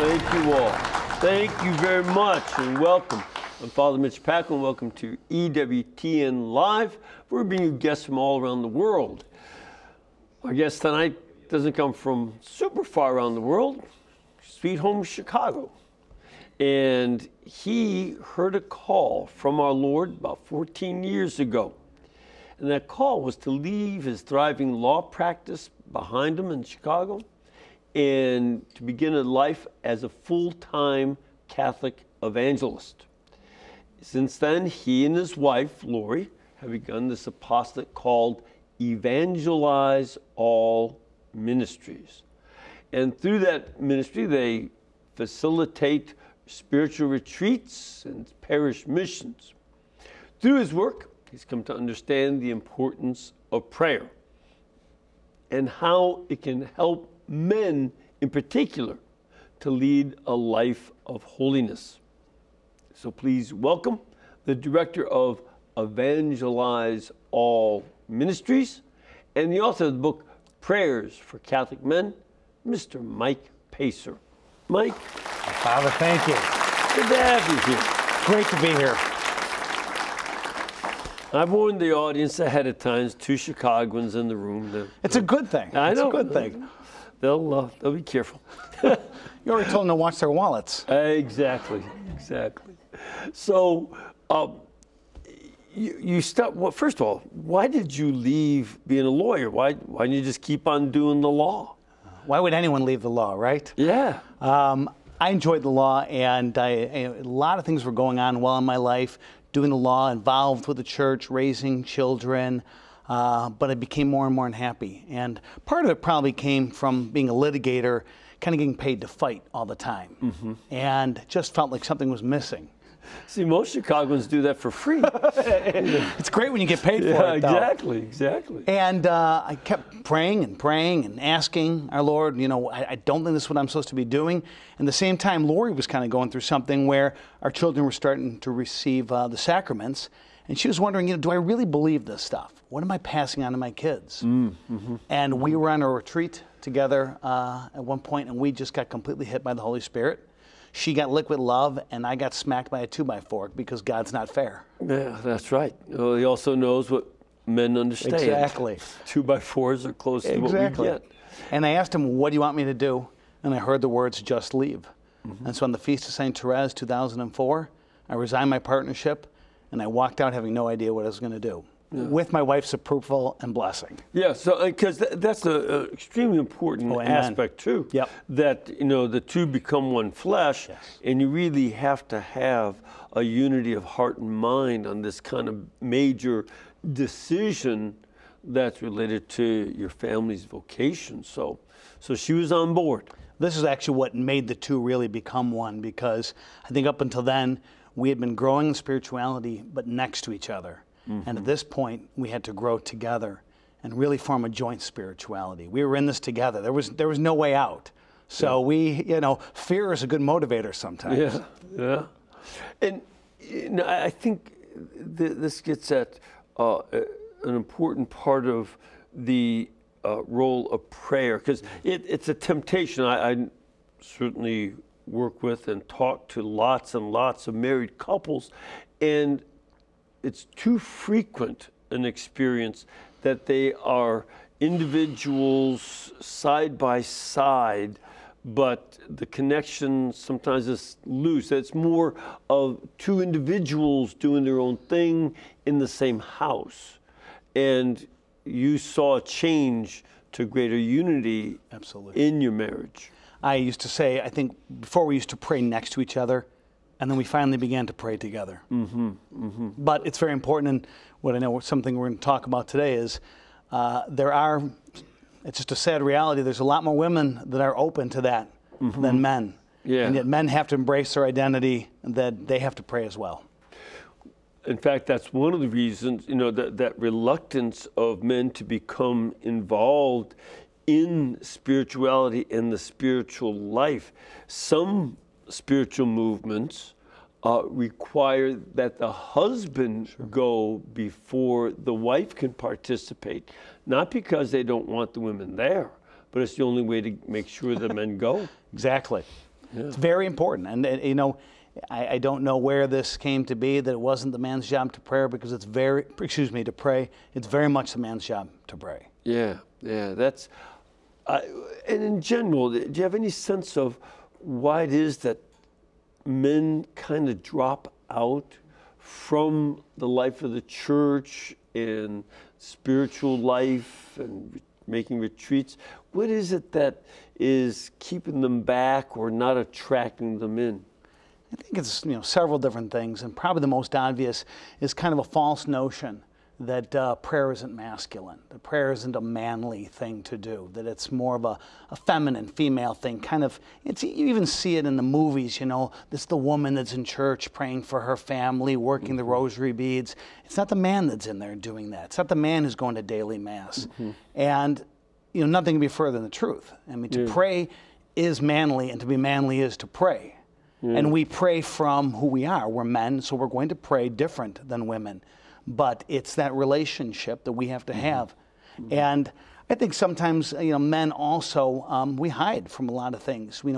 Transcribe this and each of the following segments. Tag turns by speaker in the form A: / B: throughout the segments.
A: Thank you all. Thank you very much and welcome. I'm Father Mitch Pacwa and welcome to EWTN Live. We're bringing you guests from all around the world. Our guest tonight doesn't come from super far around the world, sweet home Chicago. And he heard a call from our Lord about 14 years ago. And that call was to leave his thriving law practice behind him in Chicago and to begin a life as a full-time Catholic evangelist. Since then, he and his wife, Lori, have begun this apostolate called Evangelize All Ministries. And through that ministry, they facilitate spiritual retreats and parish missions. Through his work, he's come to understand the importance of prayer and how it can help men in particular to lead a life of holiness. So please welcome the director of Evangelize All Ministries and the author of the book Prayers for Catholic Men, Mr. Mike Pacer. Mike.
B: Father, thank you.
A: Good to have you here.
B: Great to be here.
A: I've warned the audience ahead of time, two Chicagoans in the room.
B: It's a good thing.
A: I know.
B: It's a good thing.
A: They'll be careful.
B: You already told them to watch their wallets.
A: Exactly. So, you start. Well, first of all, why did you leave being a lawyer? Why didn't you just keep on doing the law?
B: Why would anyone leave the law, right?
A: Yeah.
B: I enjoyed the law, and a lot of things were going on well in my life. Doing the law, involved with the church, raising children, but I became more and more unhappy. And part of it probably came from being a litigator, kind of getting paid to fight all the time, and just felt like something was missing.
A: See, most Chicagoans do that for free.
B: It's great when you get paid for it, though.
A: Exactly.
B: And I kept praying and asking our Lord, I don't think this is what I'm supposed to be doing. And at the same time, Lori was kind of going through something where our children were starting to receive the sacraments. And she was wondering, do I really believe this stuff? What am I passing on to my kids? And we were on a retreat together at one point, and we just got completely hit by the Holy Spirit. She got liquid love, and I got smacked by a 2x4 because God's not fair.
A: Yeah, that's right. Well, he also knows what men understand.
B: Exactly.
A: 2x4s are close to what we get.
B: And I asked him, what do you want me to do? And I heard the words, just leave. And so on the Feast of St. Therese, 2004, I resigned my partnership, and I walked out having no idea what I was going to do. Yeah. With my wife's approval and blessing.
A: Yeah, so because that's an extremely important aspect too.
B: Yep.
A: That the two become one flesh, and you really have to have a unity of heart and mind on this kind of major decision that's related to your family's vocation. So she was on board.
B: This is actually what made the two really become one, because I think up until then we had been growing in spirituality, but next to each other. And at this point, we had to grow together and really form a joint spirituality. We were in this together. There was no way out. So fear is a good motivator sometimes.
A: Yeah. And I think this gets at an important part of the role of prayer, because it's a temptation. I certainly work with and talk to lots and lots of married couples, and it's too frequent an experience that they are individuals side by side, but the connection sometimes is loose. It's more of two individuals doing their own thing in the same house. And you saw a change to greater unity.
B: Absolutely.
A: In your marriage.
B: I used to say, I think before we used to pray next to each other, and then we finally began to pray together. But it's very important, and what I know something we're going to talk about today is it's just a sad reality, there's a lot more women that are open to that than men.
A: Yeah.
B: And yet men have to embrace their identity, and that they have to pray as well.
A: In fact, that's one of the reasons, that reluctance of men to become involved in spirituality and the spiritual life. Some spiritual movements require that the husband go before the wife can participate, not because they don't want the women there, but it's the only way to make sure the men go.
B: Exactly. It's very important. And, I don't know where this came to be, that it wasn't the man's job to pray, because to pray. It's very much the man's job to pray.
A: Yeah, that's, and in general, do you have any sense of why it is that men kind of drop out from the life of the church and spiritual life and making retreats? What is it that is keeping them back or not attracting them in?
B: I think it's several different things, and probably the most obvious is kind of a false notion that prayer isn't masculine, that prayer isn't a manly thing to do, that it's more of a feminine, female thing. You even see it in the movies, this the woman that's in church praying for her family, working the rosary beads. It's not the man that's in there doing that. It's not the man who's going to daily mass. And nothing can be further than the truth. I mean, to pray is manly, and to be manly is to pray. And we pray from who we are. We're men, so we're going to pray different than women. But it's that relationship that we have to have. And I think sometimes, men also, we hide from a lot of things. We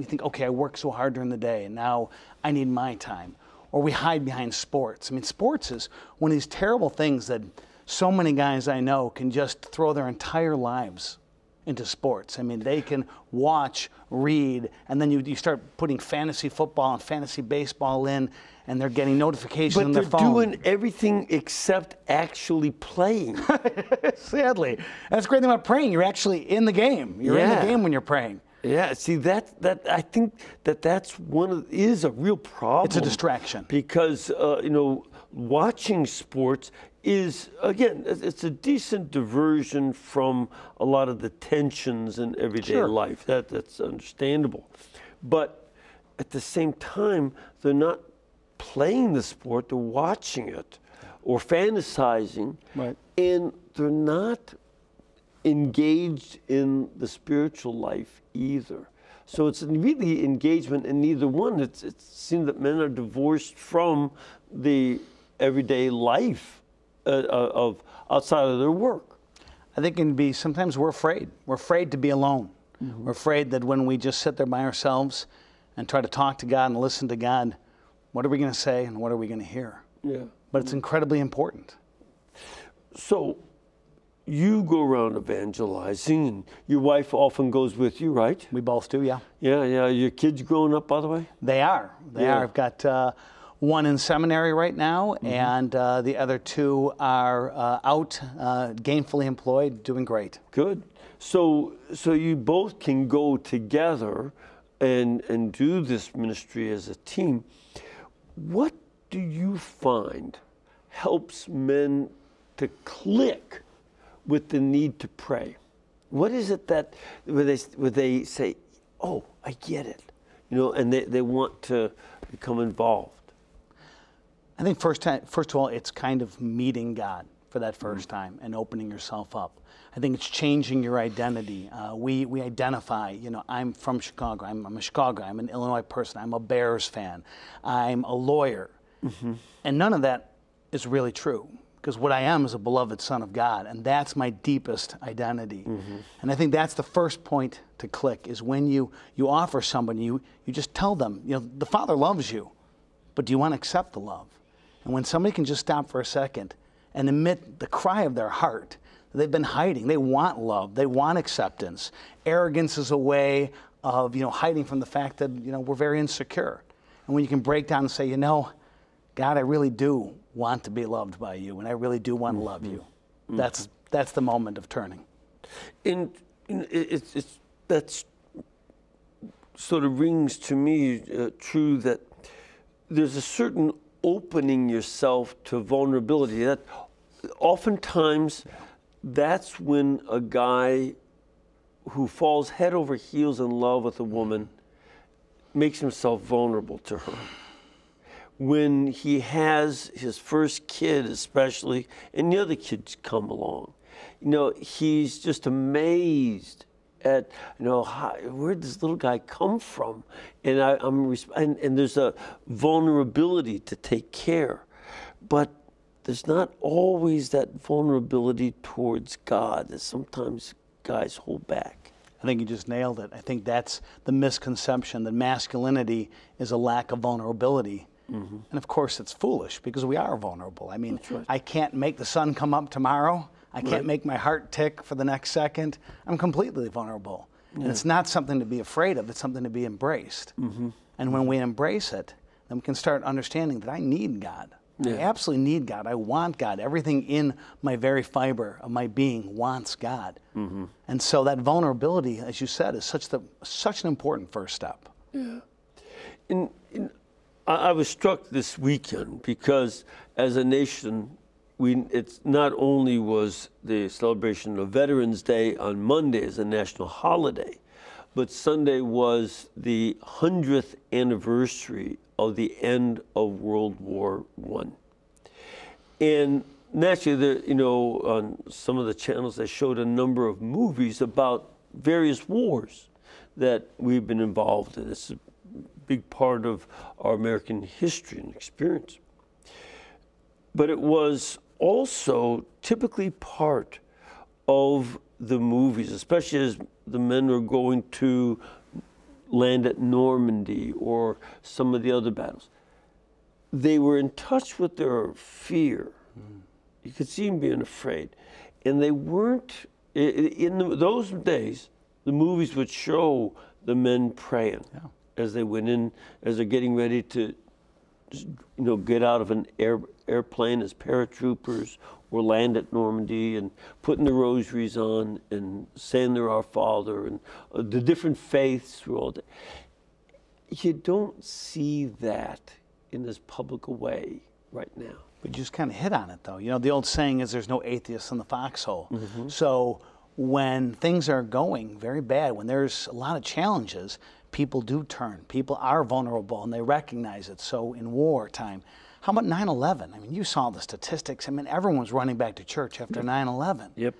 B: think, okay, I work so hard during the day, and now I need my time. Or we hide behind sports. I mean, sports is one of these terrible things that so many guys I know can just throw their entire lives into sports. I mean, they can watch, read, and then you start putting fantasy football and fantasy baseball in, and they're getting notifications on their phone.
A: But they're doing everything except actually playing.
B: Sadly. That's the great thing about praying. You're actually in the game. You're in the game when you're praying.
A: Yeah, see, I think that's is a real problem.
B: It's a distraction.
A: Because, watching sports is, again, it's a decent diversion from a lot of the tensions in everyday life. That's understandable. But at the same time, they're not playing the sport, they're watching it or fantasizing.
B: Right.
A: And they're not engaged in the spiritual life either. So it's really engagement in neither one. It seems that men are divorced from the everyday life of outside of their work.
B: I think it can be, sometimes we're afraid. We're afraid to be alone. We're afraid that when we just sit there by ourselves and try to talk to God and listen to God, what are we going to say and what are we going to hear?
A: Yeah.
B: But it's incredibly important.
A: So you go around evangelizing, and your wife often goes with you, right?
B: We both do, yeah.
A: Yeah. Your kids growing up, by the way?
B: They are. They are. I've got one in seminary right now, and the other two are out, gainfully employed, doing great.
A: Good. So you both can go together and do this ministry as a team. What do you find helps men to click with the need to pray? What is it that where they say, "Oh, I get it," and they want to become involved?
B: I think first of all, it's kind of meeting God for that first time and opening yourself up. I think it's changing your identity. We identify, I'm from Chicago. I'm a Chicago. I'm an Illinois person. I'm a Bears fan. I'm a lawyer. And none of that is really true, because what I am is a beloved son of God, and that's my deepest identity. And I think that's the first point to click, is when you offer somebody, you just tell them, the Father loves you, but do you want to accept the love? And when somebody can just stop for a second and admit the cry of their heart that they've been hiding, they want love, they want acceptance. Arrogance is a way of hiding from the fact that we're very insecure. And when you can break down and say, God, I really do want to be loved by you, and I really do want to love you. That's the moment of turning.
A: And that's sort of rings to me true that there's a certain opening yourself to vulnerability. That oftentimes that's when a guy who falls head over heels in love with a woman makes himself vulnerable to her. When he has his first kid, especially, and the other kids come along, he's just amazed at, where did this little guy come from? And and there's a vulnerability to take care, but there's not always that vulnerability towards God that sometimes guys hold back.
B: I think you just nailed it. I think that's the misconception, that masculinity is a lack of vulnerability. Mm-hmm. And of course it's foolish, because we are vulnerable. I mean, right. I can't make the sun come up tomorrow. I can't
A: right.
B: make my heart tick for the next second. I'm completely vulnerable. Yeah. And it's not something to be afraid of, it's something to be embraced. Mm-hmm. And when we embrace it, then we can start understanding that I need God. Yeah. I absolutely need God. I want God. Everything in my very fiber of my being wants God. Mm-hmm. And so that vulnerability, as you said, is such an important first step.
A: Yeah. I was struck this weekend because as a nation, it's not only was the celebration of Veterans Day on Monday as a national holiday, but Sunday was the 100th anniversary of the end of World War I. And naturally, on some of the channels, they showed a number of movies about various wars that we've been involved in. It's a big part of our American history and experience. But it was also typically part of the movies, especially as the men were going to land at Normandy or some of the other battles. They were in touch with their fear. You could see them being afraid. And they weren't, in those days, the movies would show the men praying as they went in, as they're getting ready to get out of an airplane as paratroopers or land at Normandy, and putting the rosaries on and saying they're Our Father, and the different faiths through all that. You don't see that in as public a way right now.
B: But you just kind of hit on it, though. The old saying is there's no atheists in the foxhole. Mm-hmm. So when things are going very bad, when there's a lot of challenges, people do turn. People are vulnerable, and they recognize it. So in wartime, how about 9/11? I mean, you saw the statistics. I mean, everyone's running back to church after 9/11.
A: Yep.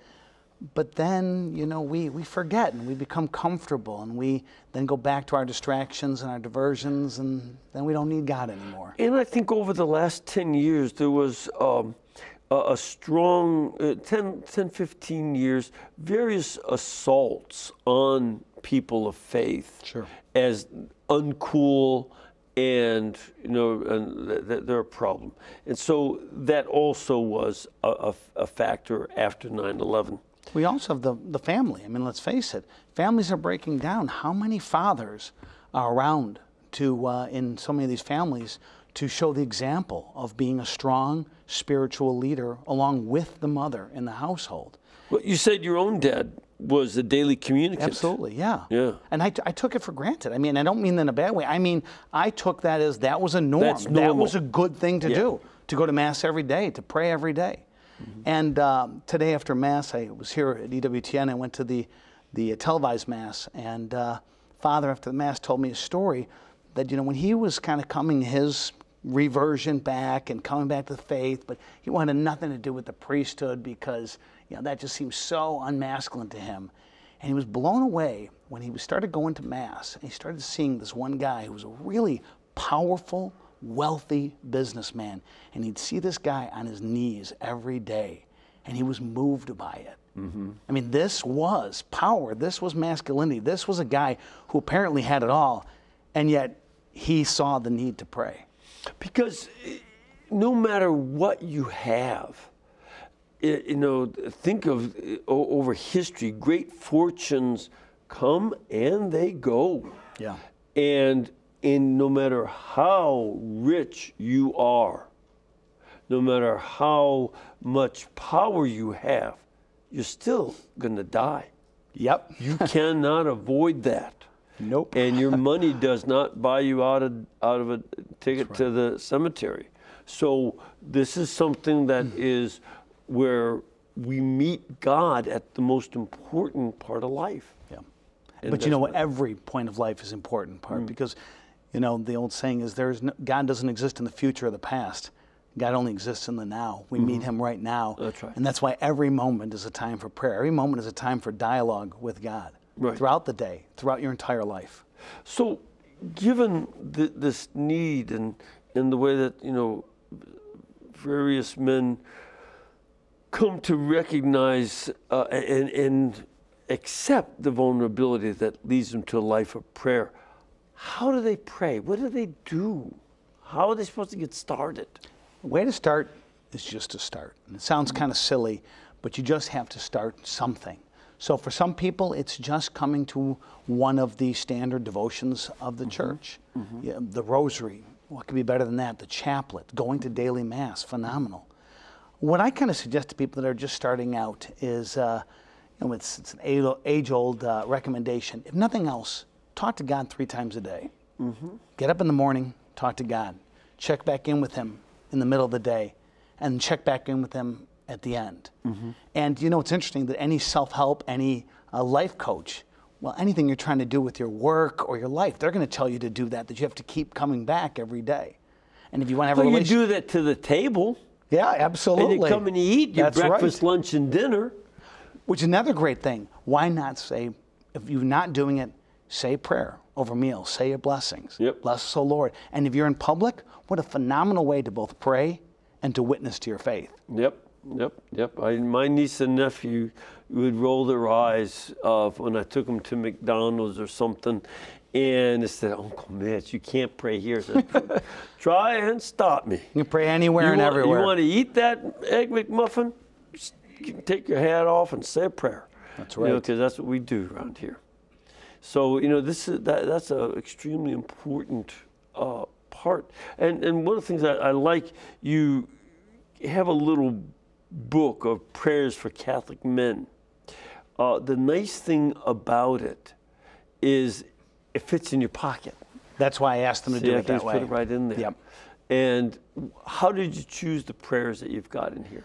B: But then, we forget, and we become comfortable, and we then go back to our distractions and our diversions, and then we don't need God anymore.
A: And I think over the last 10 years, there was a strong, 15 years, various assaults on people of faith.
B: Sure.
A: As uncool, and they're a problem. And so that also was a factor after 9/11.
B: We also have the family. I mean, let's face it, families are breaking down. How many fathers are around in so many of these families to show the example of being a strong spiritual leader along with the mother in the household?
A: Well, you said your own dad was a daily communicant.
B: Absolutely, yeah.
A: Yeah.
B: And I took it for granted. I mean, I don't mean that in a bad way. I mean, I took that as that was a norm.
A: That's normal.
B: That was a good thing to do, to go to Mass every day, to pray every day. Mm-hmm. And today after Mass, I was here at EWTN. I went to the televised Mass, and Father after the Mass told me a story that, when he was kind of coming his reversion back and coming back to the faith, but he wanted nothing to do with the priesthood because that just seemed so unmasculine to him. And he was blown away when he started going to Mass, and he started seeing this one guy who was a really powerful, wealthy businessman, and he'd see this guy on his knees every day, and he was moved by it. Mm-hmm. I mean, this was power, this was masculinity, this was a guy who apparently had it all, and yet he saw the need to pray.
A: Because no matter what you have, think of over history, great fortunes come and they go.
B: Yeah.
A: And no matter how rich you are, no matter how much power you have, you're still going to die.
B: Yep.
A: You cannot avoid that.
B: Nope.
A: And your money does not buy you out of a ticket to the cemetery. So this is something that is where we meet God at the most important part of life.
B: Yeah. And but every point of life is important part because, the old saying is God doesn't exist in the future or the past. God only exists in the now. We meet him right now.
A: That's right.
B: And that's why every moment is a time for prayer. Every moment is a time for dialogue with God.
A: Right.
B: Throughout the day, throughout your entire life.
A: So, given this need and the way that various men come to recognize and accept the vulnerability that leads them to a life of prayer, how do they pray? What do they do? How are they supposed to get started?
B: The way to start is just to start. And it sounds kind of silly, but you just have to start something. So for some people, it's just coming to one of the standard devotions of the church. Yeah, the rosary, what could be better than that? The chaplet, going to daily mass, phenomenal. What I kind of suggest to people that are just starting out is, it's an age-old recommendation. If nothing else, talk to God 3 times a day. Get up in the morning, talk to God. Check back in with Him in the middle of the day, and check back in with Him at the end. And it's interesting that any self-help, any life coach, well, anything you're trying to do with your work or your life, they're going to tell you to do that you have to keep coming back every day. And if you want to have a relationship...
A: you do that to the table.
B: Yeah, absolutely.
A: And you come and you eat your
B: That's
A: breakfast,
B: right.
A: lunch, and dinner.
B: Which is another great thing. Why not say, if you're not doing it, say a prayer over meals, say your blessings.
A: Yep.
B: Bless us, O Lord. And if you're in public, what a phenomenal way to both pray and to witness to your faith.
A: Yep. My niece and nephew would roll their eyes when I took them to McDonald's or something, and they said, "Uncle Mitch, you can't pray here." I said, "Try and stop me."
B: You can pray anywhere and everywhere.
A: You want to eat that Egg McMuffin? Just take your hat off and say a prayer.
B: That's right.
A: Because that's what we do around here. So that's an extremely important part. And one of the things I like, you have a little book of prayers for Catholic men. The nice thing about it is it fits in your pocket.
B: That's why I asked them to do it that way.
A: Put it right in there.
B: Yep.
A: And how did you choose the prayers that you've got in here?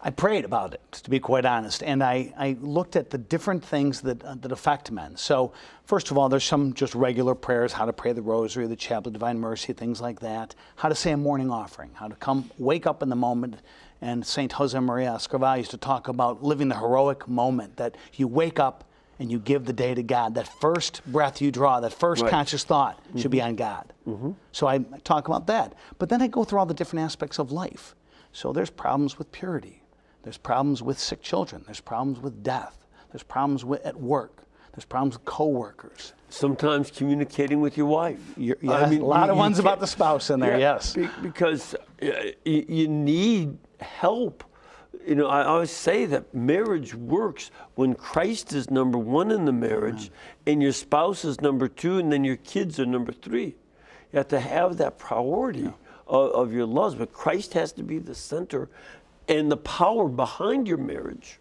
B: I prayed about it, to be quite honest, and I looked at the different things that affect men. So, first of all, there's some just regular prayers, how to pray the rosary, the chaplet, divine mercy, things like that, how to say a morning offering, how to wake up in the moment. And St. Josemaria Escrivá used to talk about living the heroic moment, that you wake up and you give the day to God. That first breath you draw, that first conscious thought should be on God. So I talk about that. But then I go through all the different aspects of life. So there's problems with purity. There's problems with sick children. There's problems with death. There's problems at work. There's problems with coworkers. Sometimes
A: communicating with your wife.
B: A lot of ones about the spouse in there, yes.
A: Because you need help. I always say that marriage works when Christ is number 1 in the marriage, and your spouse is number 2, and then your kids are number 3. You have to have that priority of your loves, but Christ has to be the center and the power behind your marriage.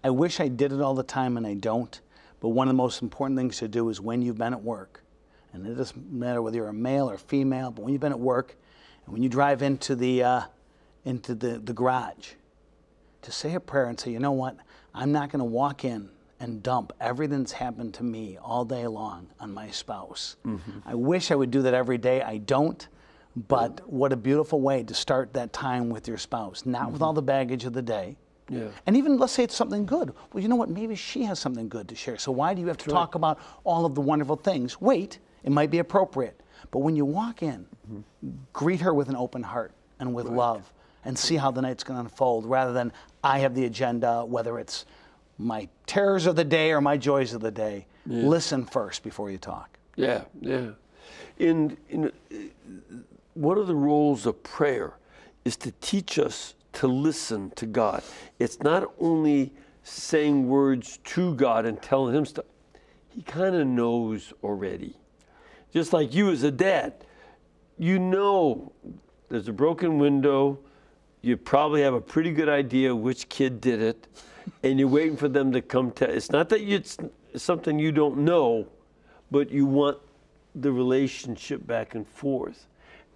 B: I wish I did it all the time, and I don't. But one of the most important things to do is when you've been at work, and it doesn't matter whether you're a male or female, but when you've been at work, and when you drive into the garage, to say a prayer and say, you know what, I'm not going to walk in and dump everything that's happened to me all day long on my spouse. I wish I would do that every day. I don't. But what a beautiful way to start that time with your spouse, not with all the baggage of the day.
A: Yeah.
B: And even, let's say it's something good. Well, you know what? Maybe she has something good to share. So why do you have to talk about all of the wonderful things? Wait, it might be appropriate. But when you walk in, greet her with an open heart and with love, and see how the night's going to unfold, rather than I have the agenda, whether it's my terrors of the day or my joys of the day. Listen first before you talk.
A: Yeah. In one of the roles of prayer is to teach us to listen to God. It's not only saying words to God and telling Him stuff. He kind of knows already. Just like you as a dad, there's a broken window. You probably have a pretty good idea which kid did it, and you're waiting for them to come tell. It's not that it's something you don't know, but you want the relationship back and forth.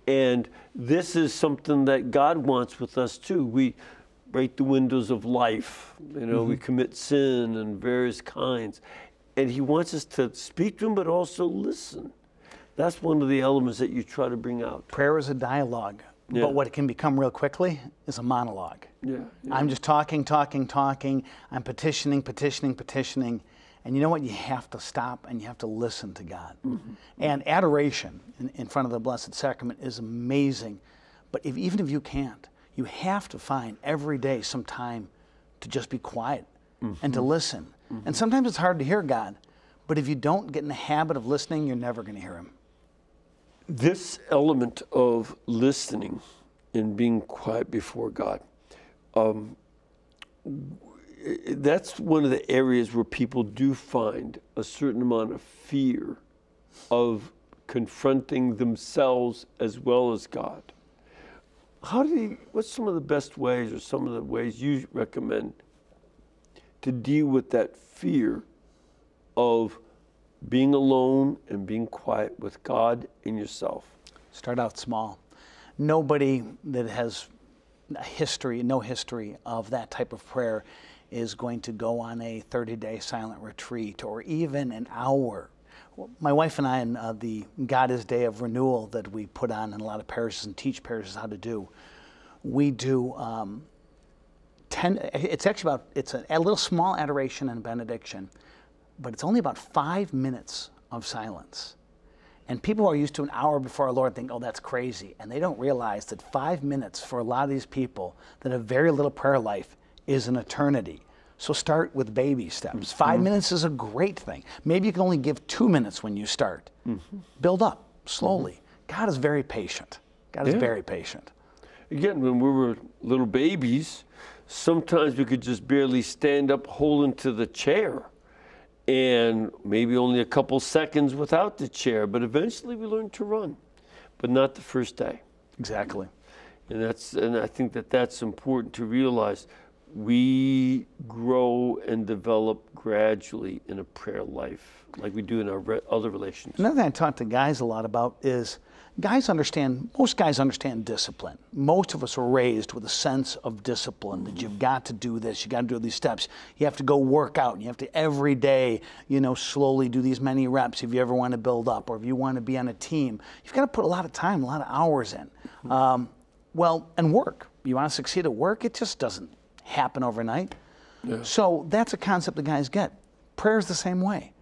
A: And this is something that God wants with us too. We break the windows of life. We commit sin and various kinds. And He wants us to speak to Him, but also listen. That's one of the elements that you try to bring out.
B: Prayer is a dialogue.
A: Yeah.
B: But what it can become real quickly is a monologue.
A: Yeah.
B: I'm just talking. I'm petitioning. And you know what? You have to stop and you have to listen to God. And adoration in front of the Blessed Sacrament is amazing. But even if you can't, you have to find every day some time to just be quiet and to listen. And sometimes it's hard to hear God. But if you don't get in the habit of listening, you're never going to hear him.
A: This element of listening and being quiet before God, that's one of the areas where people do find a certain amount of fear of confronting themselves as well as God. What's some of the best ways or some of the ways you recommend to deal with that fear of being alone and being quiet with God and yourself?
B: Start out small. Nobody that has no history of that type of prayer is going to go on a 30-day silent retreat or even an hour. My wife and I, in the God is Day of Renewal that we put on in a lot of parishes and teach parishes how to do, we do it's a little small adoration and benediction, but it's only about 5 minutes of silence. And people who are used to an hour before our Lord think, oh, that's crazy. And they don't realize that 5 minutes for a lot of these people that have very little prayer life is an eternity. So start with baby steps. 5 minutes is a great thing. Maybe you can only give 2 minutes when you start. Build up slowly. God is very patient. God is very patient.
A: Again, when we were little babies, sometimes we could just barely stand up holding to the chair. And maybe only a couple seconds without the chair, but eventually we learned to run, but not the first day.
B: Exactly.
A: And I think that's important to realize. We grow and develop gradually in a prayer life, like we do in our other relationships.
B: Another thing I talk to guys a lot about is most guys understand discipline. Most of us were raised with a sense of discipline, that you've got to do this, you got to do these steps. You have to go work out, and you have to every day, slowly do these many reps if you ever want to build up, or if you want to be on a team. You've got to put a lot of time, a lot of hours in. And work. You want to succeed at work, it just doesn't happen overnight. Yeah. So that's a concept that guys get. Prayer is the same way.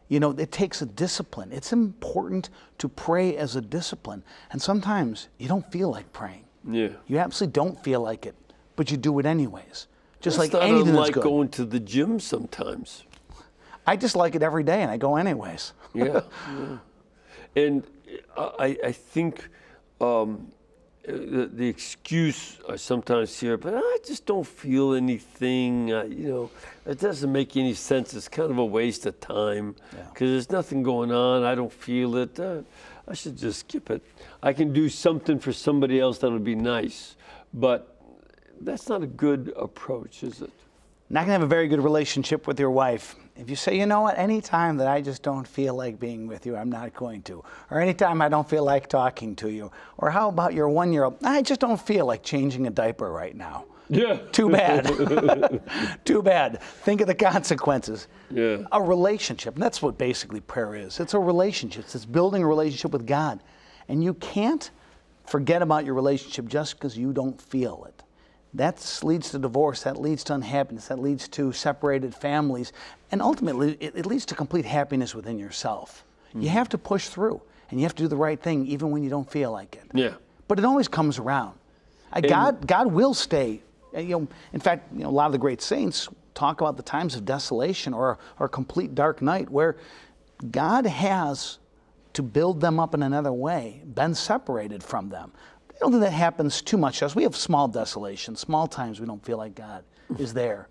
B: It takes a discipline. It's important to pray as a discipline. And sometimes you don't feel like praying.
A: Yeah.
B: You absolutely don't feel like it, but you do it anyways. Just
A: that's
B: like anything that's
A: like
B: good.
A: Going to the gym sometimes.
B: I just like it every day, and I go anyways.
A: Yeah. And I think the excuse I sometimes hear, but I just don't feel anything, it doesn't make any sense. It's kind of a waste of time because there's nothing going on. I don't feel it. I should just skip it. I can do something for somebody else that would be nice, but that's not a good approach, is it?
B: Not going to have a very good relationship with your wife if you say, any time that I just don't feel like being with you, I'm not going to. Or anytime I don't feel like talking to you. Or how about your 1-year-old? I just don't feel like changing a diaper right now.
A: Yeah.
B: Too bad. Too bad. Think of the consequences.
A: Yeah.
B: A relationship, and that's what basically prayer is. It's a relationship. It's building a relationship with God. And you can't forget about your relationship just because you don't feel it. That leads to divorce, that leads to unhappiness, that leads to separated families, and ultimately it leads to complete happiness within yourself. You have to push through, and you have to do the right thing even when you don't feel like it.
A: Yeah.
B: But it always comes around. God will stay. In fact, a lot of the great saints talk about the times of desolation or a complete dark night where God has, to build them up in another way, been separated from them. I don't think that happens too much to us. We have small desolation, small times we don't feel like God is there.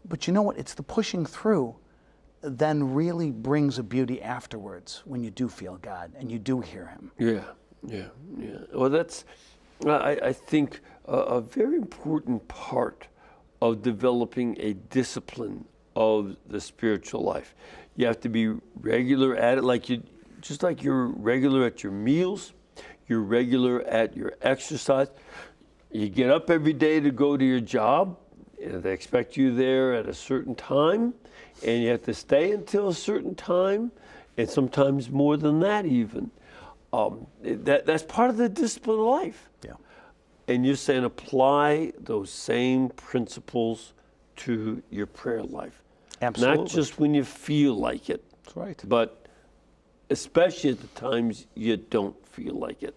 B: But you know what? It's the pushing through then really brings a beauty afterwards when you do feel God and you do hear him.
A: Yeah. Well, that's, I think, a very important part of developing a discipline of the spiritual life. You have to be regular at it, just like you're regular at your meals. You're regular at your exercise. You get up every day to go to your job. They expect you there at a certain time, and you have to stay until a certain time, and sometimes more than that even. That's part of the discipline of life.
B: Yeah.
A: And you're saying apply those same principles to your prayer life.
B: Absolutely.
A: Not just when you feel like it.
B: That's right.
A: But especially at the times you don't feel like it.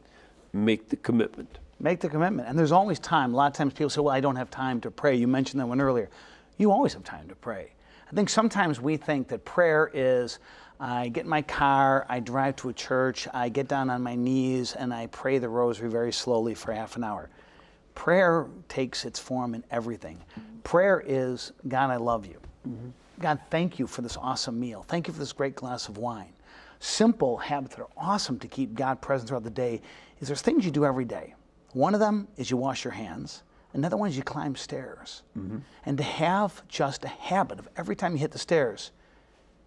A: Make the commitment.
B: Make the commitment. And there's always time. A lot of times people say, well, I don't have time to pray. You mentioned that one earlier. You always have time to pray. I think sometimes we think that prayer is, I get in my car, I drive to a church, I get down on my knees, and I pray the rosary very slowly for half an hour. Prayer takes its form in everything. Prayer is, God, I love you. Mm-hmm. God, thank you for this awesome meal. Thank you for this great glass of wine. Simple habits that are awesome to keep God present throughout the day is there's things you do every day. One of them is you wash your hands. Another one is you climb stairs. Mm-hmm. And to have just a habit of every time you hit the stairs,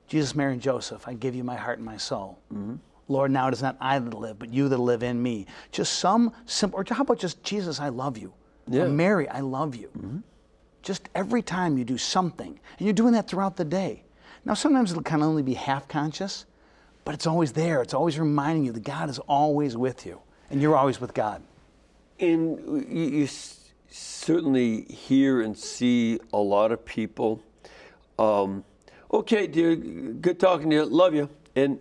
B: Jesus, Mary, and Joseph, I give you my heart and my soul. Mm-hmm. Lord, now it is not I that live, but you that live in me. Just some simple, or how about just, Jesus, I love you. Yeah. Or Mary, I love you. Mm-hmm. Just every time you do something, and you're doing that throughout the day. Now, sometimes it'll kind of only be half-conscious, but it's always there. It's always reminding you that God is always with you, and you're always with God.
A: And you certainly hear and see a lot of people, okay, dear, good talking to you, love you. And,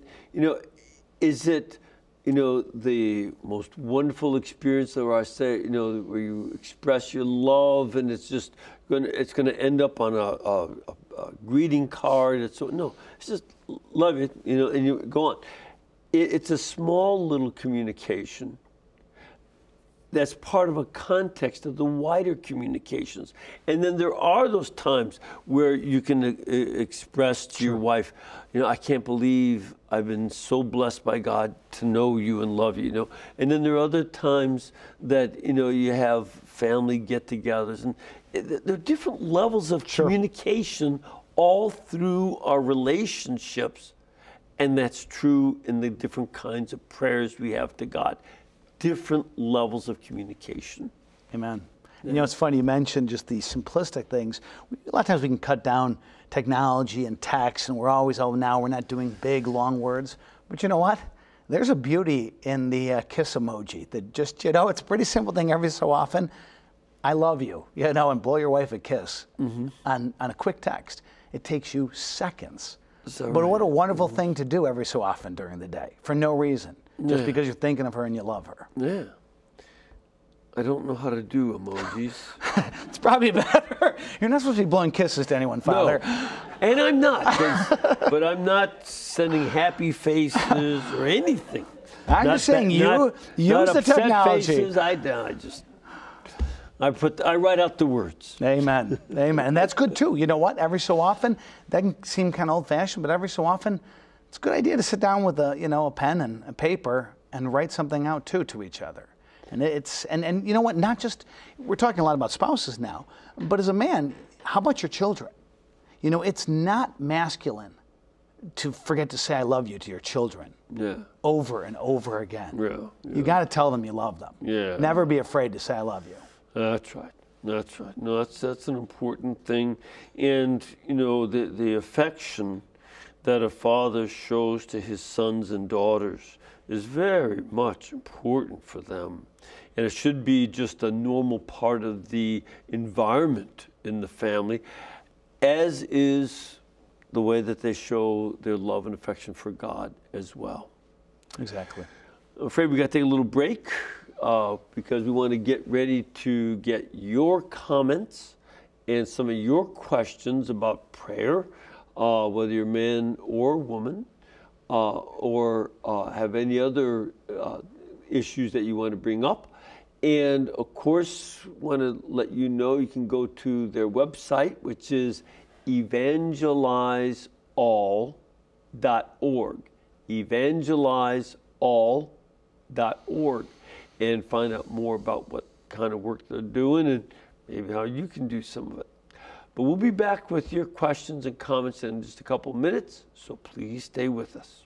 A: is it, the most wonderful experience where I say, where you express your love and it's just going to end up on a greeting card? No, it's just love you, and you go on. It's a small little communication that's part of a context of the wider communications. And then there are those times where you can express to your wife, I can't believe I've been so blessed by God to know you and love you, And then there are other times that, you have family get-togethers. And there are different levels of communication all through our relationships. And that's true in the different kinds of prayers we have to God. Different levels of communication.
B: Amen. Yeah. It's funny, you mentioned just the simplistic things. A lot of times we can cut down technology and text, and we're always, now we're not doing big, long words. But you know what? There's a beauty in the kiss emoji that just, it's a pretty simple thing every so often. I love you, and blow your wife a kiss on a quick text. It takes you seconds. But what a wonderful thing to do every so often during the day for no reason. Just because you're thinking of her and you love her. Yeah.
A: I don't know how to do emojis.
B: It's probably better. You're not supposed to be blowing kisses to anyone, Father.
A: No. And I'm not. But I'm not sending happy faces or anything.
B: I'm just saying, use the technology.
A: Faces, I write out the words.
B: Amen. Amen. And that's good too. You know what? Every so often, that can seem kind of old-fashioned, but every so often, it's a good idea to sit down with a pen and a paper and write something out too to each other. And and you know what? Not just, we're talking a lot about spouses now, but as a man, how about your children? It's not masculine to forget to say I love you to your children. Yeah. Over and over again. Yeah. You got to tell them you love them. Yeah. Never be afraid to say I love you.
A: That's right. That's right. No, that's an important thing. And the affection that a father shows to his sons and daughters is very much important for them. And it should be just a normal part of the environment in the family, as is the way that they show their love and affection for God as well.
B: Exactly.
A: I'm afraid we got to take a little break because we want to get ready to get your comments and some of your questions about prayer. Whether you're man or woman, or have any other issues that you want to bring up. And of course, want to let you know you can go to their website, which is evangelizeall.org. Evangelizeall.org, and find out more about what kind of work they're doing and maybe how you can do some of it. But we'll be back with your questions and comments in just a couple minutes, so please stay with us.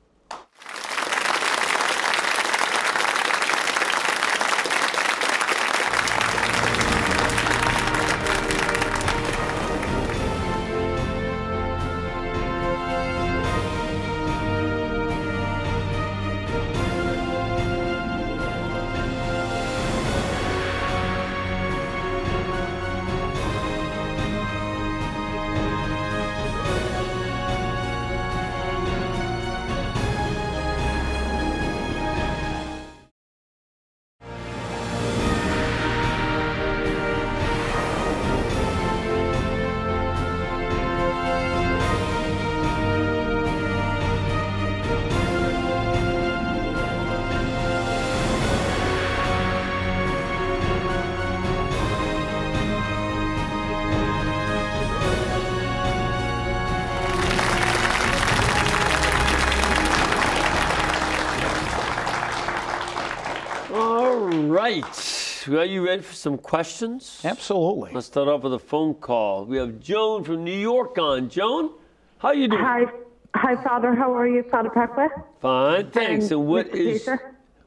A: right. Are you ready for some questions?
B: Absolutely.
A: Let's start off with a phone call. We have Joan from New York on. Joan, how you doing?
C: Hi, Father. How are you, Father Pacwa?
A: Fine, thanks. And
C: Mr.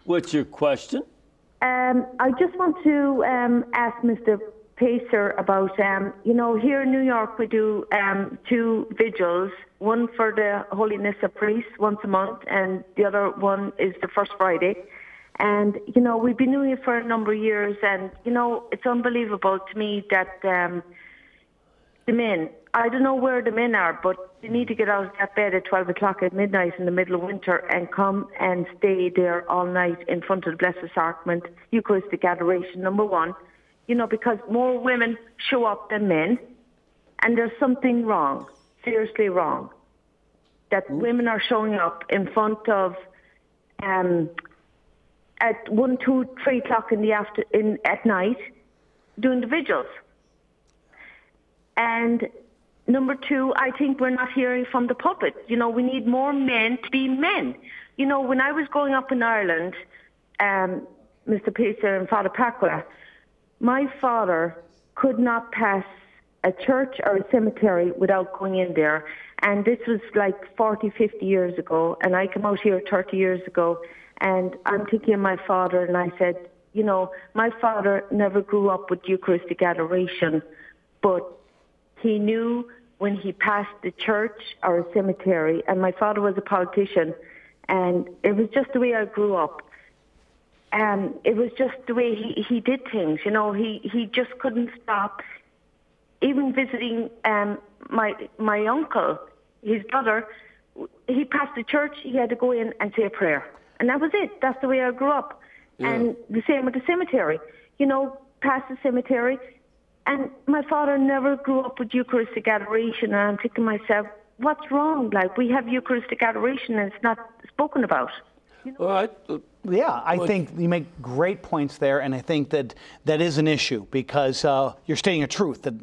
A: what's your question?
C: I just want to ask Mr. Pacer about, here in New York we do 2 vigils, one for the Holiness of Priests once a month, and the other one is the first Friday. And, we've been doing it for a number of years, and, it's unbelievable to me that the men, I don't know where the men are, but they need to get out of that bed at 12 o'clock at midnight in the middle of winter and come and stay there all night in front of the Blessed Sacrament, Eucharistic Adoration, number one. Because more women show up than men, and there's something wrong, seriously wrong, that women are showing up in front of at 1, 2, 3 o'clock at night doing the vigils. And number 2, I think we're not hearing from the pulpit. We need more men to be men. When I was growing up in Ireland, Mr. Pacer and Father Pacwa, my father could not pass a church or a cemetery without going in there. And this was like 40, 50 years ago. And I came out here 30 years ago. And I'm thinking of my father, and I said, my father never grew up with Eucharistic adoration, but he knew when he passed the church or a cemetery, and my father was a politician, and it was just the way I grew up. It was just the way he did things. He just couldn't stop. Even visiting my uncle, his brother, he passed the church, he had to go in and say a prayer. And that was it. That's the way I grew up. Yeah. And the same with the cemetery. Past the cemetery. And my father never grew up with Eucharistic adoration. And I'm thinking to myself, what's wrong? Like, we have Eucharistic adoration and it's not spoken about.
A: All right.
B: Yeah, I think you make great points there. And I think that is an issue because you're stating a truth that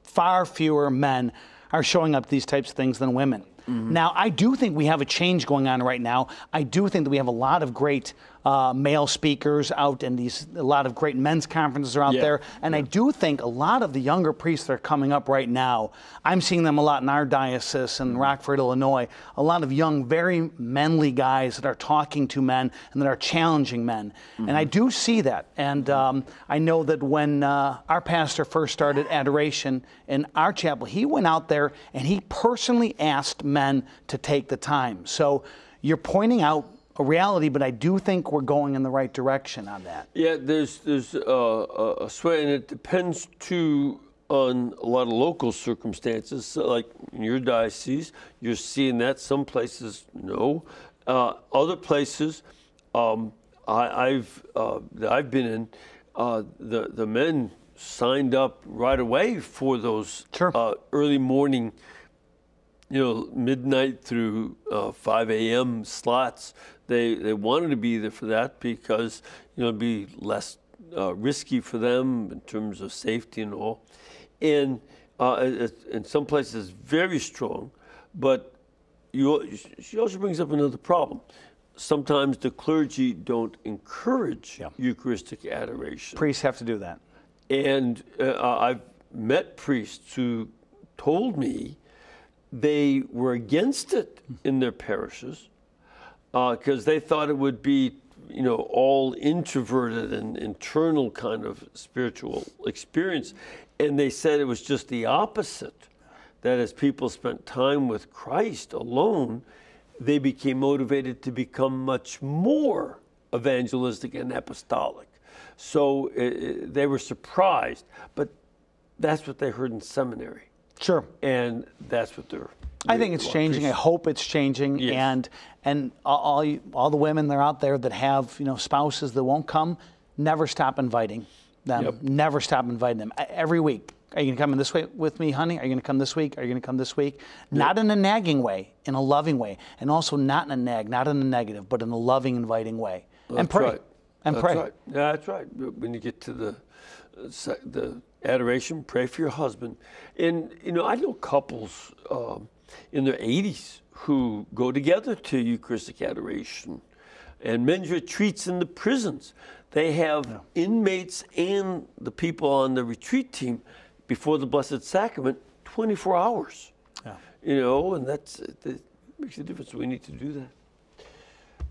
B: far fewer men are showing up these types of things than women. Mm-hmm. Now, I do think we have a change going on right now. I do think that we have a lot of great male speakers out, and a lot of great men's conferences are out there. And I do think a lot of the younger priests that are coming up right now, I'm seeing them a lot in our diocese in Rockford, Illinois, a lot of young, very manly guys that are talking to men and that are challenging men. Mm-hmm. And I do see that. And I know that when our pastor first started adoration in our chapel, he went out there and he personally asked men to take the time. So you're pointing out a reality, but I do think we're going in the right direction on that.
A: Yeah, there's a sway, and it depends too on a lot of local circumstances. So like in your diocese, you're seeing that. Some places, no. Other places, I've been in, the men signed up right away for those early morning, midnight through 5 a.m. slots. They wanted to be there for that because it'd be less risky for them in terms of safety and all. And in some places, very strong. But she also brings up another problem. Sometimes the clergy don't encourage Eucharistic adoration.
B: Priests have to do that.
A: And I've met priests who told me they were against it in their parishes because they thought it would be, all introverted and internal kind of spiritual experience. And they said it was just the opposite, that as people spent time with Christ alone, they became motivated to become much more evangelistic and apostolic. So they were surprised, but that's what they heard in seminary.
B: Sure.
A: And that's what they're...
B: I think it's changing. I hope it's changing. Yes. And all the women that are out there that have spouses that won't come, never stop inviting them. Yep. Never stop inviting them. Every week. Are you going to come in this way with me, honey? Are you going to come this week? Are you going to come this week? Yep. Not in a nagging way, in a loving way. And also not in a nag, not in a negative, but in a loving, inviting way.
A: That's
B: and pray.
A: Right.
B: And
A: that's
B: pray.
A: Right. Yeah, that's right. When you get to the adoration, pray for your husband. And, I know couples in their 80s who go together to Eucharistic adoration. and men's retreats in the prisons. They have inmates and the people on the retreat team before the Blessed Sacrament 24 hours. Yeah. You know, and that makes a difference. We need to do that.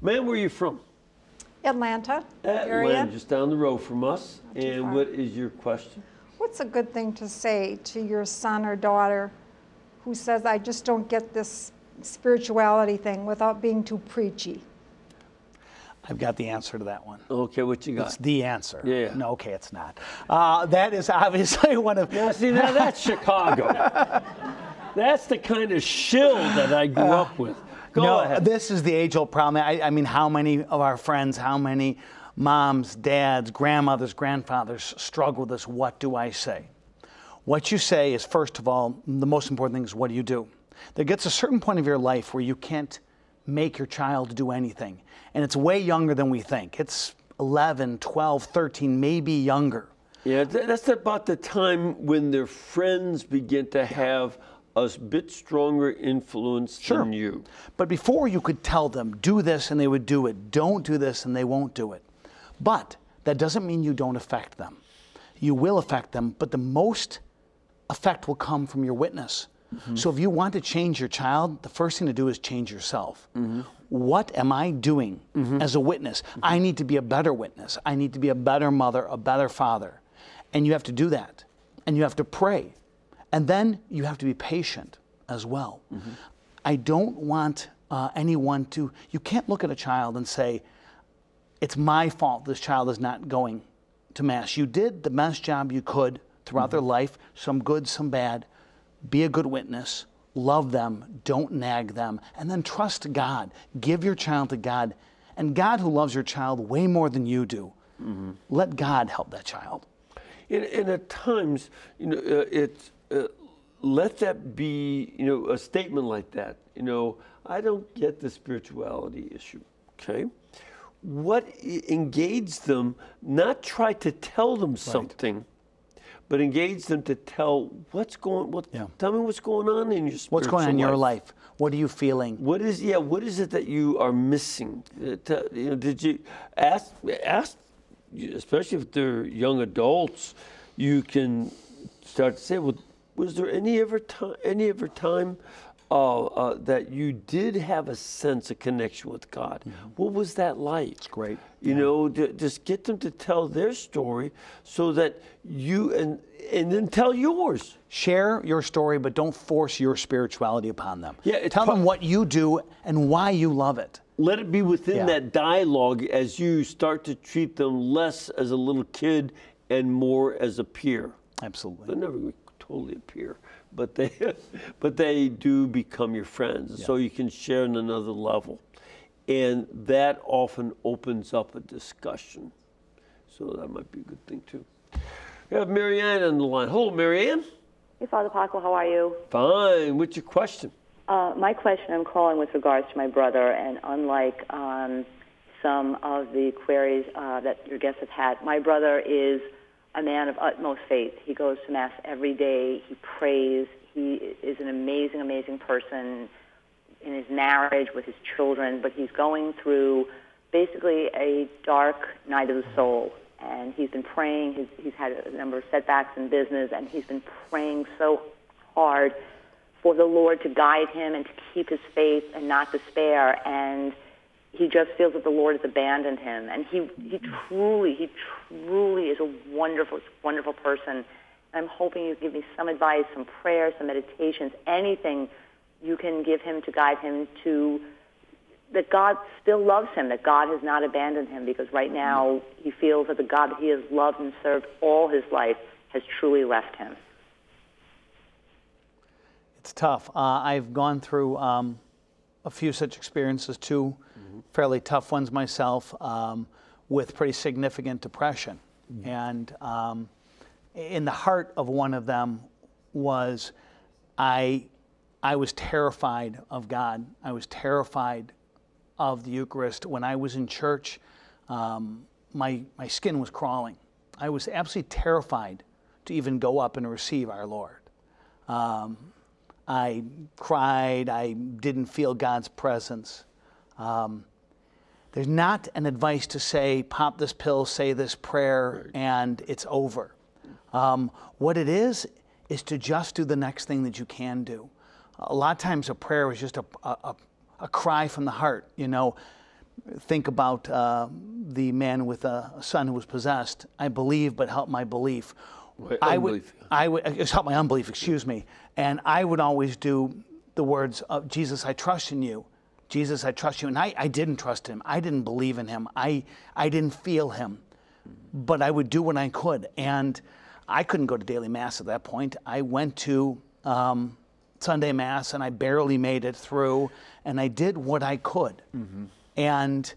A: Man, where are you from?
D: Atlanta area.
A: Atlanta, just down the road from us. And what is your question?
D: What's a good thing to say to your son or daughter who says, I just don't get this spirituality thing, without being too preachy?
B: I've got the answer to that one.
A: Okay, what you got?
B: It's the answer.
A: Yeah.
B: No, okay, it's not. That is obviously one of...
A: Now, see, now that's Chicago. That's the kind of shill that I grew up with. Go ahead.
B: This is the age-old problem. I mean, how many of our friends, how many moms, dads, grandmothers, grandfathers struggle with this? What do I say? What you say is, first of all, the most important thing is, what do you do? There gets a certain point of your life where you can't make your child do anything. And it's way younger than we think. It's 11, 12, 13, maybe younger.
A: Yeah, that's about the time when their friends begin to have a bit stronger influence than you.
B: But before, you could tell them, do this, and they would do it. Don't do this, and they won't do it. But that doesn't mean you don't affect them. You will affect them, but the most effect will come from your witness. Mm-hmm. So if you want to change your child, the first thing to do is change yourself. Mm-hmm. What am I doing as a witness? Mm-hmm. I need to be a better witness. I need to be a better mother, a better father. And you have to do that. And you have to pray. And then you have to be patient as well. Mm-hmm. I don't want anyone to, you can't look at a child and say, it's my fault this child is not going to Mass. You did the best job you could throughout their life, some good, some bad. Be a good witness, love them, don't nag them, and then trust God. Give your child to God. And God, who loves your child way more than you do, let God help that child.
A: And at times, you know, let that be, you know, a statement like that. You know, I don't get the spirituality issue, okay? What engage them, not try to tell them something, but engage them to tell tell me what's going on in your spiritual
B: What's going on in your life? What are you feeling?
A: What is it that you are missing? You know, did you ask, especially if they're young adults, you can start to say, well, was there any ever time that you did have a sense of connection with God? Mm-hmm. What was that like?
B: It's great.
A: You know, just get them to tell their story so that you, and then tell yours.
B: Share your story, but don't force your spirituality upon them.
A: Yeah,
B: tell them what you do and why you love it.
A: Let it be within that dialogue as you start to treat them less as a little kid and more as a peer.
B: Absolutely.
A: They're never totally a peer, but they do become your friends, so you can share on another level. And that often opens up a discussion. So that might be a good thing too. We have Marianne on the line. Hello, Marianne.
E: Hey, Father Pacwa, how are you?
A: Fine. What's your question?
E: My question, I'm calling with regards to my brother, and unlike some of the queries that your guests have had, my brother is a man of utmost faith. He goes to Mass every day. He prays. He is an amazing, amazing person in his marriage, with his children, but he's going through basically a dark night of the soul. And he's been praying. He's had a number of setbacks in business, and he's been praying so hard for the Lord to guide him and to keep his faith and not despair. And he just feels that the Lord has abandoned him. And he truly is a wonderful, wonderful person. I'm hoping you give me some advice, some prayers, some meditations, anything you can give him to guide him to that God still loves him, that God has not abandoned him, because right now he feels that the God that he has loved and served all his life has truly left him.
B: It's tough. I've gone through a few such experiences too, fairly tough ones myself, with pretty significant depression. And in the heart of one of them was I was terrified of God. I was terrified of the Eucharist. When I was in church, my skin was crawling. I was absolutely terrified to even go up and receive our Lord. I cried. I didn't feel God's presence. There's not an advice to say, pop this pill, say this prayer, and it's over. What it is to just do the next thing that you can do. A lot of times a prayer is just a cry from the heart. You know, think about the man with a son who was possessed. I believe, but help my belief. I would help my unbelief, excuse me. And I would always do the words of Jesus, I trust in you. Jesus, I trust you. And I didn't trust him. I didn't believe in him. I didn't feel him. But I would do what I could. And I couldn't go to daily mass at that point. I went to Sunday mass and I barely made it through. And I did what I could. Mm-hmm. And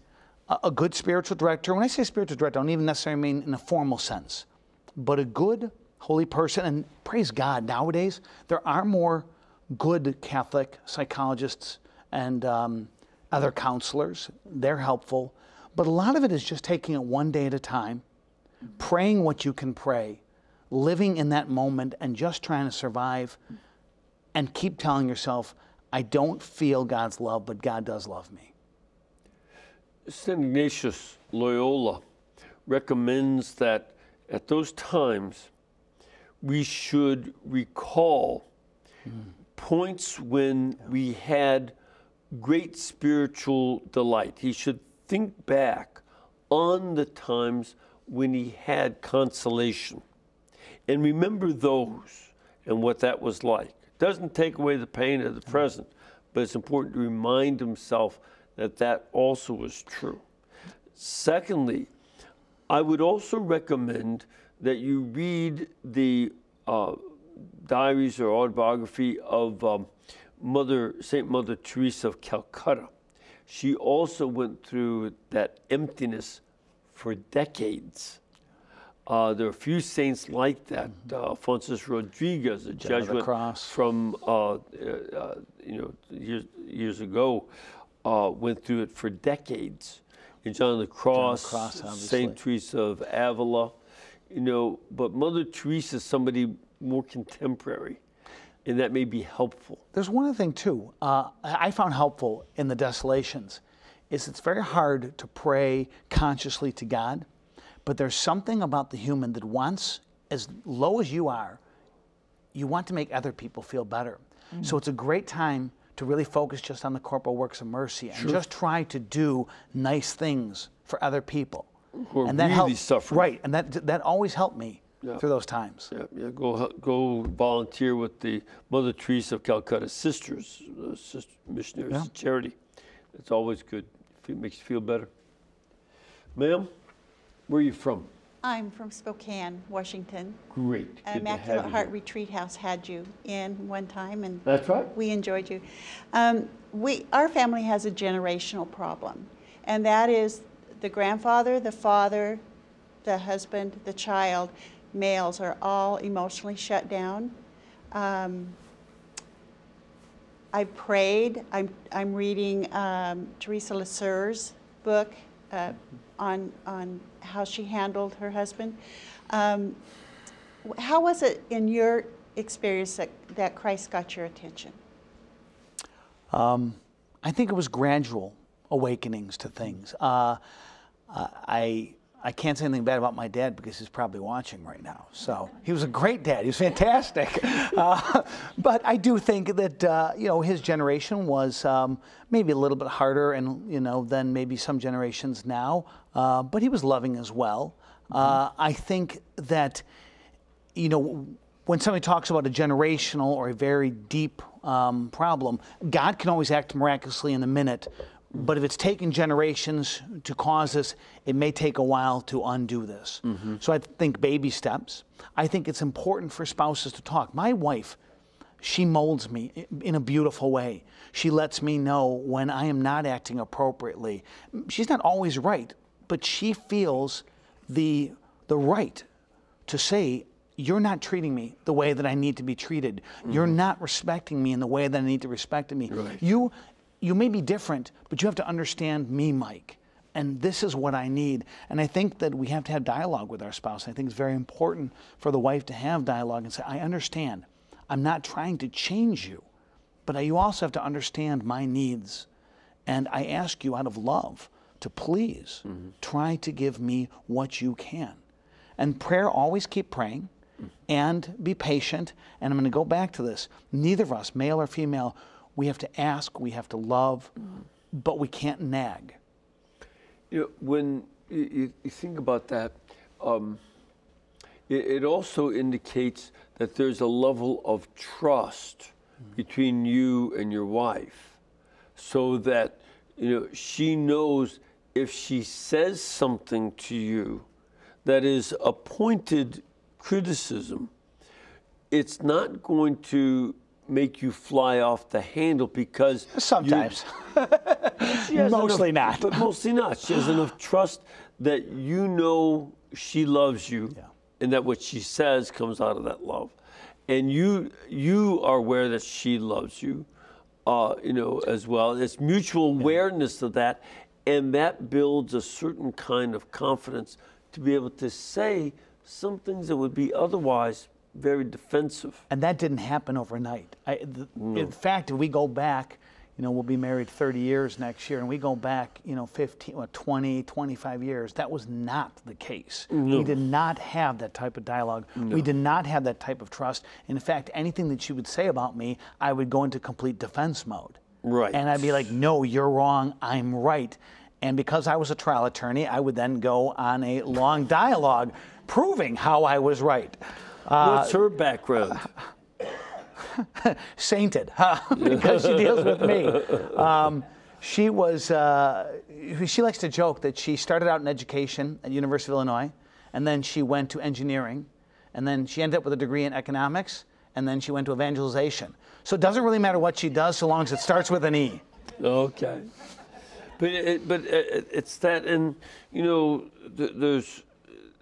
B: a good spiritual director, when I say spiritual director, I don't even necessarily mean in a formal sense, but a good holy person, and praise God, nowadays there are more good Catholic psychologists and other counselors. They're helpful. But a lot of it is just taking it one day at a time, praying what you can pray, living in that moment and just trying to survive, and keep telling yourself, I don't feel God's love, but God does love me.
A: St. Ignatius Loyola recommends that at those times we should recall points when we had great spiritual delight. He should think back on the times when he had consolation and remember those and what that was like. It doesn't take away the pain of the present, but it's important to remind himself that that also was true. Secondly, I would also recommend that you read the diaries or autobiography of Saint Mother Teresa of Calcutta. She also went through that emptiness for decades. There are a few saints like that. Francis Rodriguez, a Jesuit from years ago, went through it for decades. And John of the Cross, Saint Teresa of Avila, but Mother Teresa is somebody more contemporary, and that may be helpful.
B: There's one other thing too, I found helpful in the Desolations, is it's very hard to pray consciously to God, but there's something about the human that wants, as low as you are, you want to make other people feel better. Mm-hmm. So it's a great time to really focus just on the corporal works of mercy and just try to do nice things for other people.
A: Who are and that really suffering.
B: Right, and that always helped me through those times.
A: Yeah. Go volunteer with the Mother Teresa of Calcutta Sisters, missionaries charity. It's always good. It makes you feel better. Ma'am, where are you from?
F: I'm from Spokane, Washington.
A: Great.
F: Immaculate Heart Retreat House had you in one time, and
A: that's right.
F: We enjoyed you. Our family has a generational problem, and that is the grandfather, the father, the husband, the child, males are all emotionally shut down. I prayed. I'm reading Teresa Lesueur's book on how she handled her husband. How was it in your experience that Christ got your attention?
B: I think it was gradual awakenings to things. I can't say anything bad about my dad because he's probably watching right now. So he was a great dad. He was fantastic. But I do think that his generation was maybe a little bit harder, and than maybe some generations now. But he was loving as well. I think that when somebody talks about a generational or a very deep problem, God can always act miraculously in a minute. But if it's taken generations to cause this, it may take a while to undo this. Mm-hmm. So I think baby steps. I think it's important for spouses to talk. My wife, she molds me in a beautiful way. She lets me know when I am not acting appropriately. She's not always right, but she feels the right to say, you're not treating me the way that I need to be treated. Mm-hmm. You're not respecting me in the way that I need to respect me. Right. You may be different, but you have to understand me, Mike, and this is what I need. And I think that we have to have dialogue with our spouse. I think it's very important for the wife to have dialogue and say, I understand. I'm not trying to change you, but you also have to understand my needs. And I ask you out of love to please try to give me what you can. And prayer, always keep praying and be patient. And I'm going to go back to this. Neither of us, male or female, we have to ask, we have to love, but we can't nag.
A: You know, when you think about that, it also indicates that there's a level of trust between you and your wife, so that, you know, she knows if she says something to you that is a pointed criticism, it's not going to make you fly off the handle, because
B: sometimes, mostly not.
A: But mostly not. She has enough trust that you know she loves you, and that what she says comes out of that love, and you are aware that she loves you, you know, as well. It's mutual awareness of that, and that builds a certain kind of confidence to be able to say some things that would be otherwise very defensive.
B: And that didn't happen overnight. In fact, if we go back, you know, we'll be married 30 years next year, and we go back, you know, 20, 25 years, that was not the case.
A: No.
B: We did not have that type of dialogue.
A: No.
B: We did not have that type of trust. In fact, anything that she would say about me, I would go into complete defense mode.
A: Right.
B: And I'd be like, no, you're wrong, I'm right. And because I was a trial attorney, I would then go on a long dialogue proving how I was right.
A: What's her background?
B: Sainted, because she deals with me. She was, she likes to joke that she started out in education at University of Illinois, and then she went to engineering, and then she ended up with a degree in economics, and then she went to evangelization. So it doesn't really matter what she does so long as it starts with an E.
A: Okay. But it's that, and, you know, there's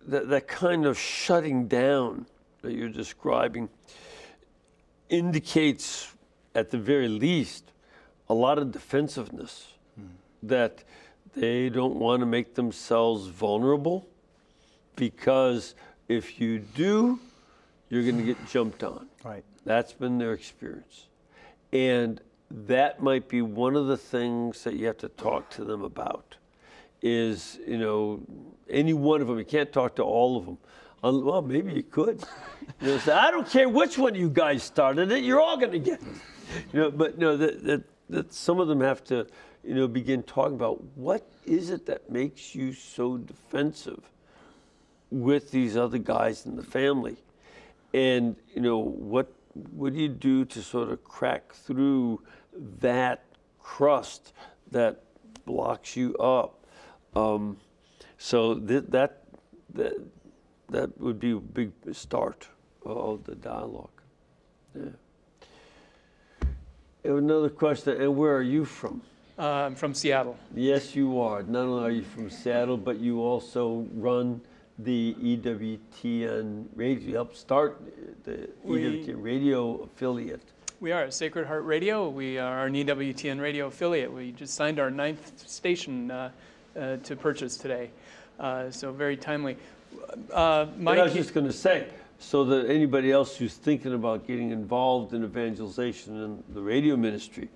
A: that kind of shutting down that you're describing indicates, at the very least, a lot of defensiveness, that they don't want to make themselves vulnerable, because if you do, you're going to get jumped on.
B: Right.
A: That's been their experience. And that might be one of the things that you have to talk to them about, is, you know, any one of them. You can't talk to all of them. Well, maybe you could. You know, say, I don't care which one of you guys started it, you're all going to get it. You know, but no, that some of them have to, you know, begin talking about, what is it that makes you so defensive with these other guys in the family? And, you know, what do you do to sort of crack through that crust that blocks you up? So that would be a big start of the dialogue. Yeah. I have another question. And where are you from?
G: I'm from Seattle.
A: Yes, you are. Not only are you from Seattle, but you also run the EWTN radio. You helped start the EWTN radio affiliate.
G: We are Sacred Heart Radio. We are an EWTN radio affiliate. We just signed our 9th station to purchase today. So very timely.
A: But I was just going to say, so that anybody else who's thinking about getting involved in evangelization in the radio ministry,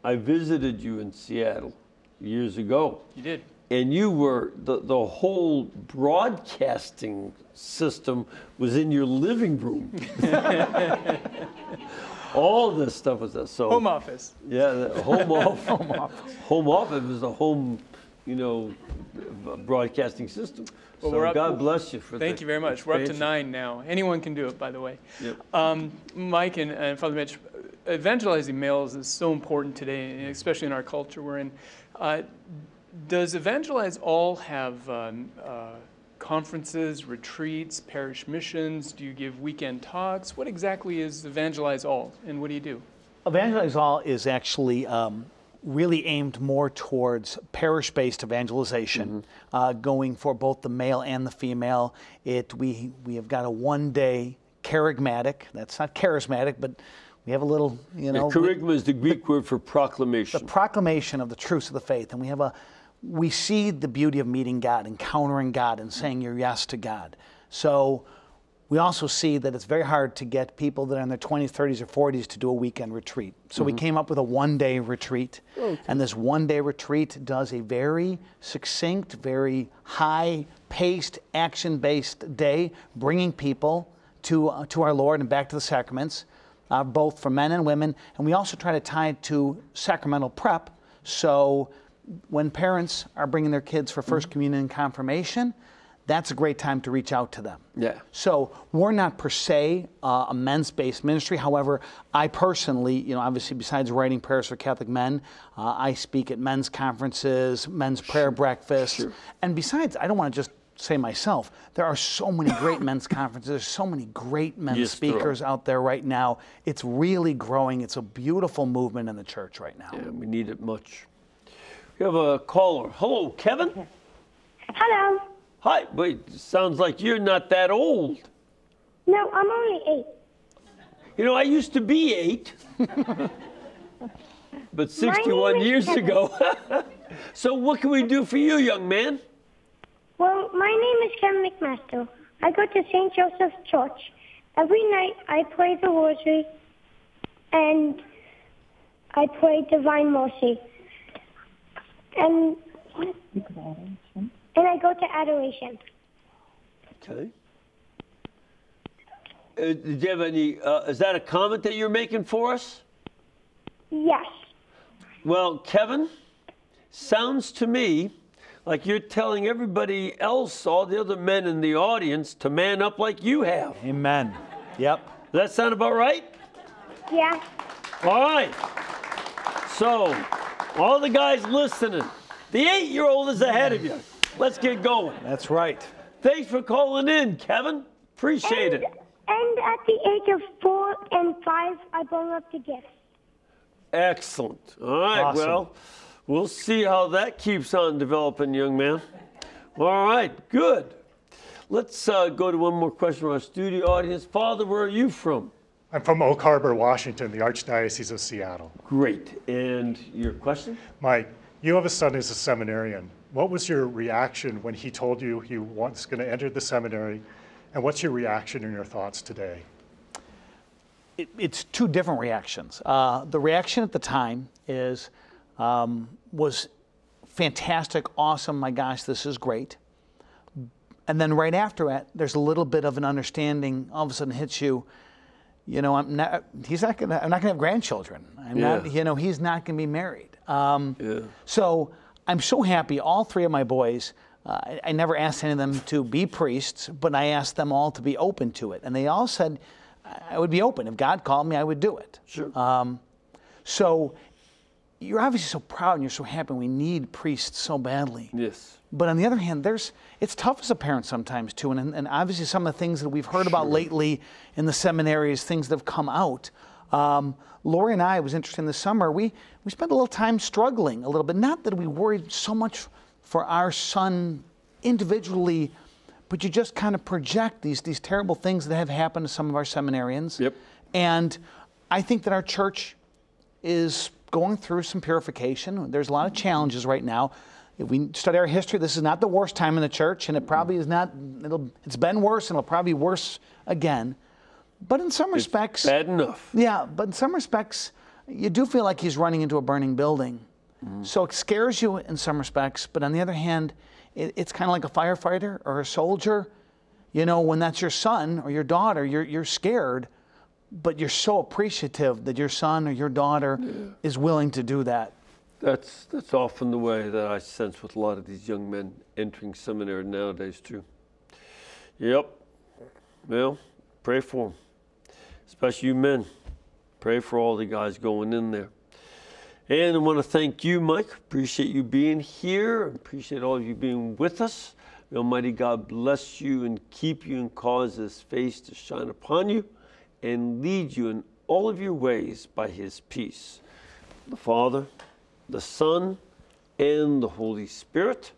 A: I visited you in Seattle years ago.
G: You did.
A: And you were, the whole broadcasting system was in your living room. All this stuff was there. So
G: home office.
A: Yeah, the home office. Home office was a home, you know, broadcasting system.
G: Well,
A: so God bless you for that.
G: Thank you very much. We're up to 9 now. Anyone can do it, by the way.
A: Yep.
G: Mike and Father Mitch, evangelizing males is so important today, especially in our culture we're in. Does Evangelize All have conferences, retreats, parish missions? Do you give weekend talks? What exactly is Evangelize All, and what do you do?
B: Evangelize All is actually really aimed more towards parish-based evangelization, going for both the male and the female. We have got a one-day charismatic. That's not charismatic, but we have a little, you know.
A: Charisma is the Greek word for proclamation.
B: The proclamation of the truths of the faith, and we see the beauty of meeting God, encountering God, and saying your yes to God. So we also see that it's very hard to get people that are in their 20s, 30s, or 40s to do a weekend retreat. So we came up with a one-day retreat. And this one-day retreat does a very succinct, very high-paced, action-based day, bringing people to our Lord and back to the sacraments, both for men and women. And we also try to tie it to sacramental prep. So when parents are bringing their kids for First Communion and Confirmation, that's a great time to reach out to them.
A: Yeah.
B: So we're not per se a men's-based ministry. However, I personally, obviously besides writing prayers for Catholic men, I speak at men's conferences, men's prayer breakfasts. And besides, I don't want to just say myself, there are so many great men's conferences. There's so many great men's speakers out there right now. It's really growing. It's a beautiful movement in the church right now.
A: Yeah, we need it much. We have a caller. Hello, Kevin?
H: Hello.
A: Hi, wait, sounds like you're not that old.
H: No, I'm only 8.
A: I used to be 8, but 61 years ago. So what can we do for you, young man?
H: Well, my name is Kevin McMaster. I go to St. Joseph's Church. Every night I pray the Rosary and I pray Divine Mercy. And I go to adoration.
A: Okay. Did you have any, is that a comment that you're making for us?
H: Yes.
A: Well, Kevin, sounds to me like you're telling everybody else, all the other men in the audience, to man up like you have.
B: Amen. Yep.
A: Does that sound about right?
H: Yeah.
A: All right. So, all the guys listening, the 8-year-old is ahead of you. Let's get going.
B: That's right.
A: Thanks for calling in, Kevin. Appreciate it.
H: And at the age of 4 and 5, I bring up the gifts.
A: Excellent. All right,
B: Awesome.
A: well, we'll see how that keeps on developing, young man. All right, good. Let's go to one more question from our studio audience. Father, where are you from?
I: I'm from Oak Harbor, Washington, the Archdiocese of Seattle.
A: Great. And your question?
I: Mike, you have a son who's a seminarian. What was your reaction when he told you he was going to enter the seminary? And what's your reaction and your thoughts today?
B: It's two different reactions. The reaction at the time was fantastic, awesome, my gosh, this is great. And then right after that, there's a little bit of an understanding, all of a sudden hits you, I'm not gonna have grandchildren. He's not gonna be married. So I'm so happy, all 3 of my boys, I never asked any of them to be priests, but I asked them all to be open to it. And they all said, I would be open. If God called me, I would do it.
A: Sure.
B: So you're obviously so proud and you're so happy. We need priests so badly.
A: Yes.
B: But on the other hand, it's tough as a parent sometimes too. And obviously some of the things that we've heard about lately in the seminaries, things that have come out. Lori and I, it was interesting this summer, we spent a little time struggling a little bit. Not that we worried so much for our son individually, but you just kind of project these terrible things that have happened to some of our seminarians.
A: Yep.
B: And I think that our church is going through some purification. There's a lot of challenges right now. If we study our history, this is not the worst time in the church, and it probably is not, it's been worse, and it'll probably be worse again. But in some respects...
A: bad enough.
B: Yeah, but in some respects, you do feel like he's running into a burning building. So it scares you in some respects, but on the other hand, it's kind of like a firefighter or a soldier. When that's your son or your daughter, you're scared, but you're so appreciative that your son or your daughter is willing to do that.
A: That's often the way that I sense with a lot of these young men entering seminary nowadays too. Yep. Well, pray for them, especially you men. Pray for all the guys going in there. And I want to thank you, Mike. Appreciate you being here. Appreciate all of you being with us. May Almighty God bless you and keep you and cause His face to shine upon you and lead you in all of your ways by His peace. The Father, the Son, and the Holy Spirit.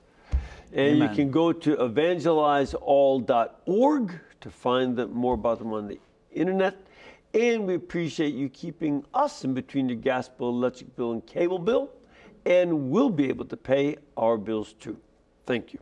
A: And
B: Amen.
A: You can go to evangelizeall.org to find more about them on the internet. And we appreciate you keeping us in between your gas bill, electric bill, and cable bill. And we'll be able to pay our bills too. Thank you.